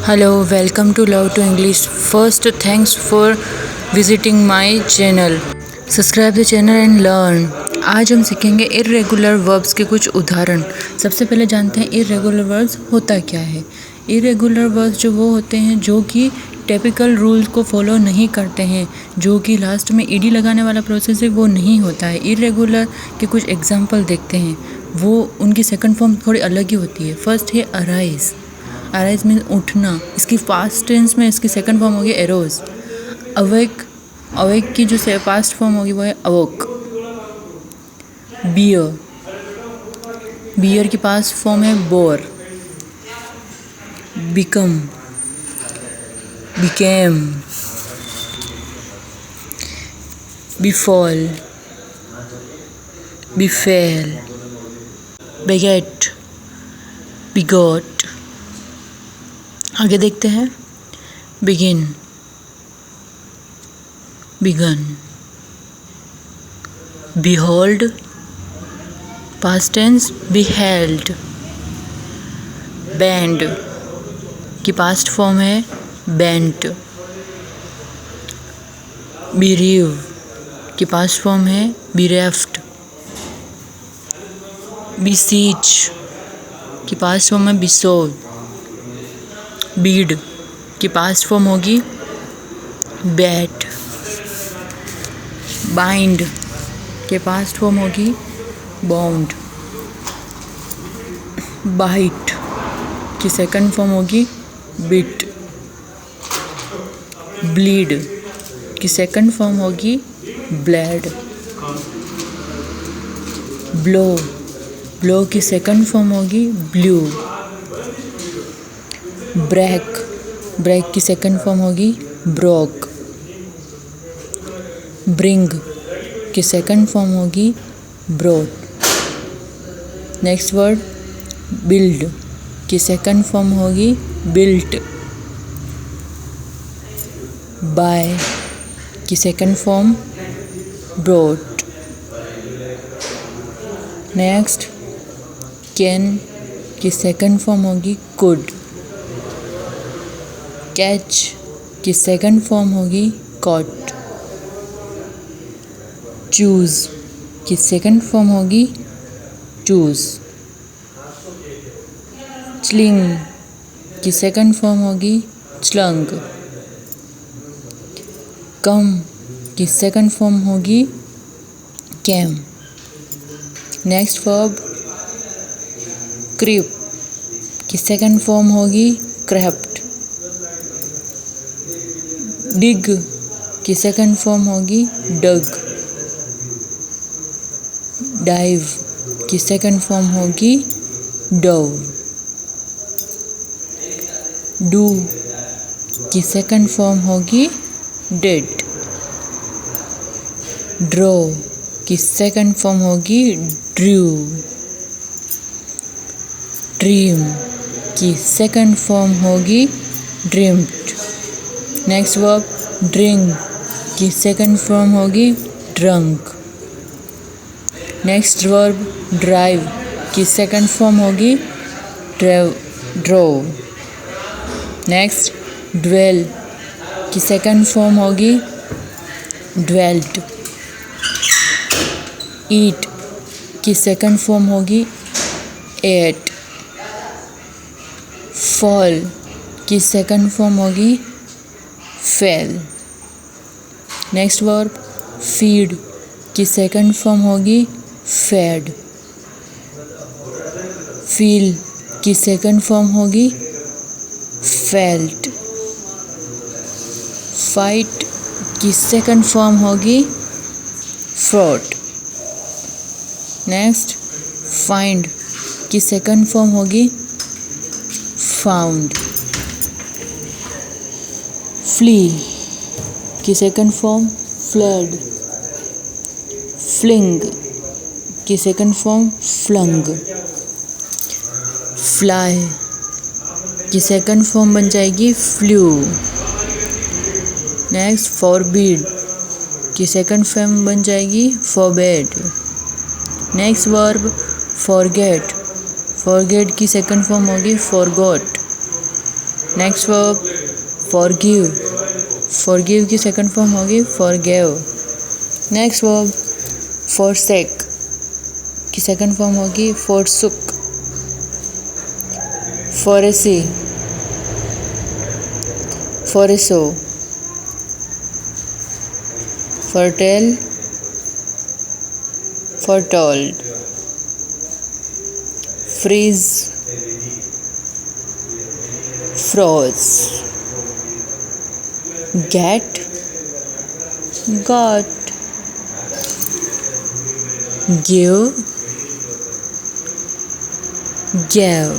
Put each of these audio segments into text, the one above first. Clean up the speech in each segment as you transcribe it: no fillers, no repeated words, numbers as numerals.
Hello, welcome to love to English. First, thanks for visiting my channel. Subscribe the channel and learn. आज हम सीखेंगे irregular verbs के कुछ उदाहरण। सबसे पहले जानते हैं इर्रेगुलर वर्ब्स होता क्या है। इर्रेगुलर वर्ब्स जो वो होते हैं जो कि टिपिकल रूल्स को फॉलो नहीं करते हैं, जो कि लास्ट में ईडी लगाने वाला प्रोसेस है वो नहीं होता है। इर्रेगुलर के कुछ एग्जाम्पल देखते हैं, वो उनकी सेकंड फॉर्म थोड़ी अलग ही होती है। फर्स्ट है अराइज। अराइज मीन्स उठना। इसकी पास्ट टेंस में इसकी सेकंड फॉर्म होगी एरोज। अवेक, अवेक की जो पास्ट फॉर्म होगी वो है अवोक। बियर, बियर की पास्ट फॉर्म है bore. Become, became. Befall, befell. Beget, begot. आगे देखते हैं। Begin, began. Behold, past tense beheld. Bend की पास्ट फॉर्म है बेंट। बिरीव की पास्ट फॉर्म है बिरेफ्ट। बिसीच की पास्ट फॉर्म है बिसोव। बीड की पास्ट फॉर्म होगी बैट। बाइंड के पास्ट फॉर्म होगी बाउंड। बाइट की सेकंड फॉर्म होगी बिट। ब्लीड की सेकंड फॉर्म होगी ब्लेड। ब्लो, ब्लो की सेकंड फॉर्म होगी ब्लू। ब्रेक, ब्रेक की सेकंड फॉर्म होगी ब्रोक। ब्रिंग की सेकंड फॉर्म होगी ब्रोट। नेक्स्ट वर्ड बिल्ड की सेकंड फॉर्म होगी बिल्ट। बाय की second form brought. Next can की सेकंड फॉर्म होगी कुड। कैच की सेकंड फॉर्म होगी कॉट। चूज की सेकंड फॉर्म होगी चूज। स्लिंग की सेकंड फॉर्म होगी स्लंग। कम की सेकंड फॉर्म होगी कैम। नेक्स्ट वर्ब क्रीप की सेकंड फॉर्म होगी क्रेप्ट। डिग की सेकंड फॉर्म होगी डग। डाइव की सेकंड फॉर्म होगी डव। डू की सेकंड फॉर्म होगी डिड। ड्रॉ की सेकंड फॉर्म होगी ड्रू। ड्रीम की सेकंड फॉर्म होगी ड्रीम्ड। नेक्स्ट वर्ब ड्रिंक की सेकंड फॉर्म होगी ड्रंक। नेक्स्ट वर्ब ड्राइव की सेकंड फॉर्म होगी ड्रोव। नेक्स्ट ड्वेल की सेकंड फॉर्म होगी ड्वेल्ट। ईट की सेकंड फॉर्म होगी एट। फॉल की सेकंड फॉर्म होगी फेल। नेक्स्ट वर्ब फीड की सेकंड फॉर्म होगी फेड। फील की सेकंड फॉर्म होगी फेल्ट। फाइट की सेकंड फॉर्म होगी फ्रॉट। नेक्स्ट फाइंड की सेकंड फॉर्म होगी फाउंड। फ्ली की सेकंड फॉर्म फ्लड। फ्लिंग की सेकंड फॉर्म फ्लंग। फ्लाई की सेकंड फॉर्म बन जाएगी फ्लू। नेक्स्ट फॉरबिड की सेकंड फॉर्म बन जाएगी forbade. Next verb forget, forget की सेकंड फॉर्म होगी forgot. Next verb forgive, forgive की सेकंड फॉर्म होगी फॉरगिव। नेक्स्ट वर्ब फॉरसेक की सेकंड फॉर्म होगी forsook. Foresee, foresaw. Foretell, foretold। Freeze, froze। get, got। give, gave।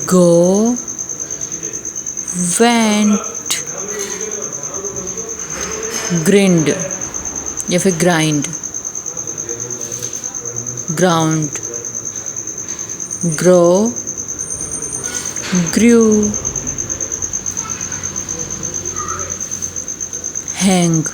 go, went। grind या फिर grind, ground. Grow, grew. Hang,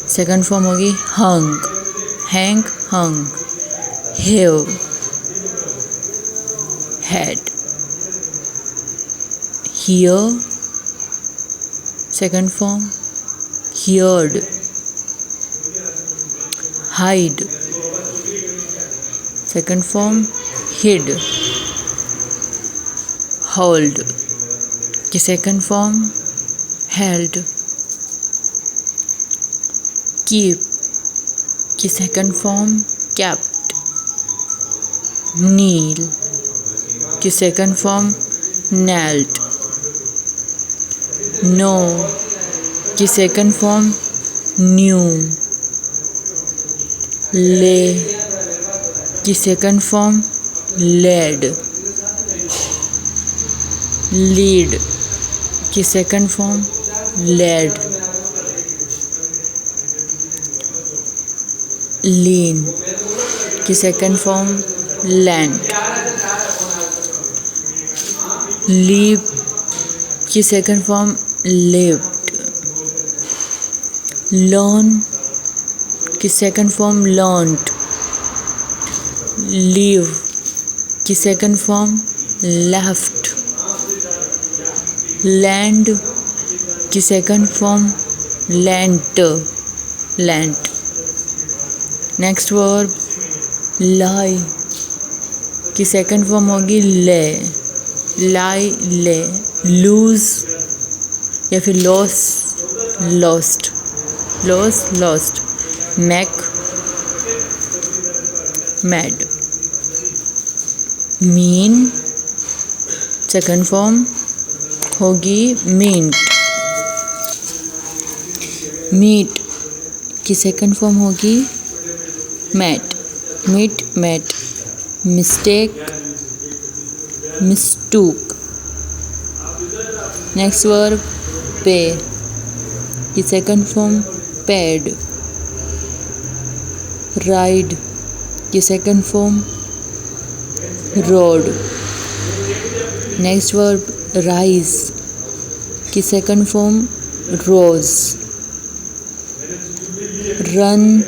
second form होगी hung, hang, hung. Have, had. Hear, second form heard। hide, second form hid। hold की second form held। keep की second form kept। kneel की second form knelt। know की second form knew. Lay की second form laid. Lead की second form led. Lean की second form land. Live की second form lived. Learn की second form learned. Leave की second form left. Lend की second form lent, lent. Next verb lie की second form होगी ले, लाई, ले। लूज या फिर loss, lost, loss, lost. Make, made. Mean second form होगी मीट। मीट की सेकंड फॉर्म होगी met, meet, met. Mistake, mistook. Next verb pay की सेकंड फॉर्म पेड। राइड की second form rode. Next verb rise की second form rose. Run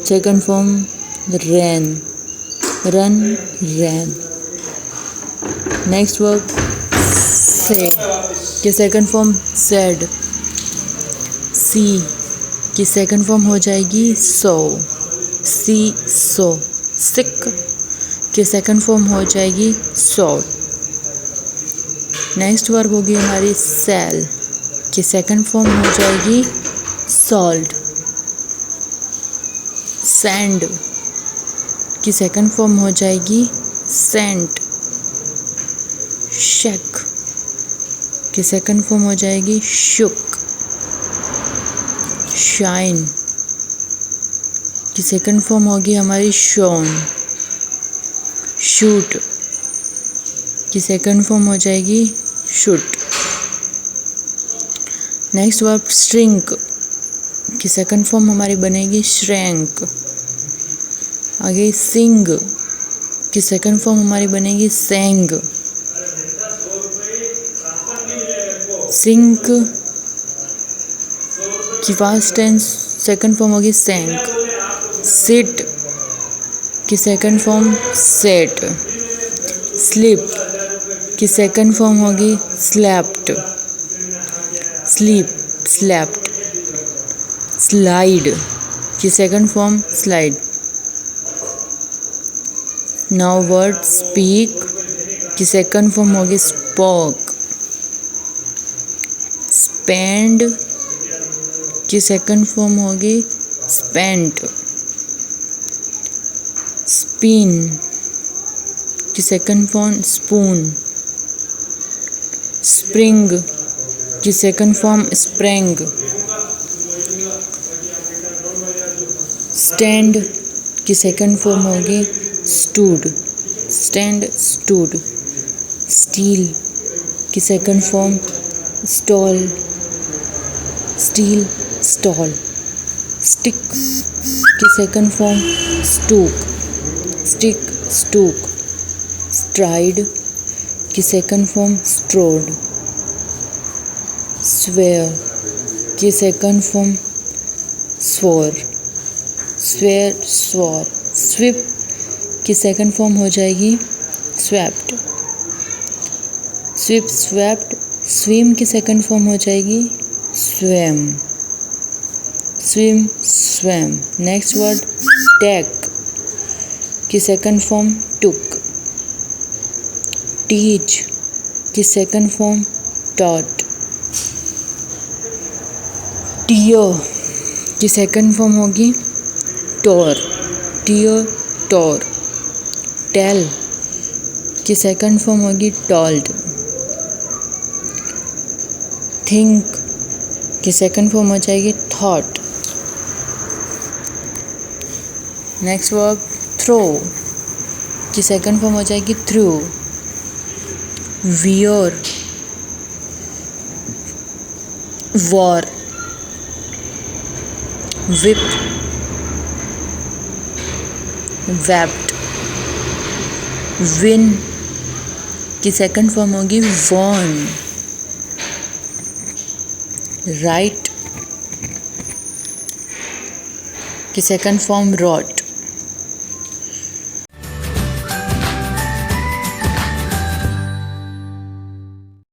second form ran, run, ran. Next verb say की second form said. सी की second form हो जाएगी सो, सी, सो। सिक की second form हो जाएगी सॉट। नेक्स्ट वर्ब होगी हमारी सेल की सेकंड फॉर्म हो जाएगी सॉल्ट। सैंड की सेकंड फॉर्म हो जाएगी सेंट। शेक की सेकंड फॉर्म हो जाएगी शुक। शाइन की सेकंड फॉर्म होगी हमारी शोन। शूट की सेकंड फॉर्म हो जाएगी शूट। नेक्स्ट वर्ब श्रिंक की सेकंड फॉर्म हमारी बनेगी श्रैंक। आगे सिंग की सेकंड फॉर्म हमारी बनेगी सेंग। सिंक की पास्ट टेंस सेकंड फॉर्म होगी सैंक। सिट की सेकंड फॉर्म सेट। स्लिप की सेकंड फॉर्म होगी स्लैप्ड, स्लीप, स्लैप्ड। स्लाइड की second form slide. Now word speak की सेकंड फॉर्म होगी स्पोक। स्पेंड की सेकंड फॉर्म होगी स्पेंट। स्पिन की सेकंड फॉर्म स्पून। स्प्रिंग की सेकंड फॉर्म स्प्रेंग। स्टैंड की सेकंड फॉर्म होगी स्टूड, स्टैंड, स्टूड। स्टील की second form stall, steel, stall. Stick की second form stuck, stick, stuck. Stride की second form strode. Swear की second form swore, swear, swore. Sweep की second form हो जाएगी swept, sweep, swept. Swim की second form हो जाएगी swam, swim, swam. Next word take की सेकंड फॉर्म टुक। टीच की सेकंड फॉर्म टॉट। टीयर की सेकंड फॉर्म होगी टोर, टीयर, टोर। टेल की सेकंड फॉर्म होगी टोल्ड। थिंक की सेकंड फॉर्म हो जाएगी थॉट। नेक्स्ट वर्ब थ्रो की सेकंड फॉर्म हो जाएगी through. Wear, war. whip, wept। win की सेकंड फॉर्म होगी won। write की सेकंड फॉर्म wrote।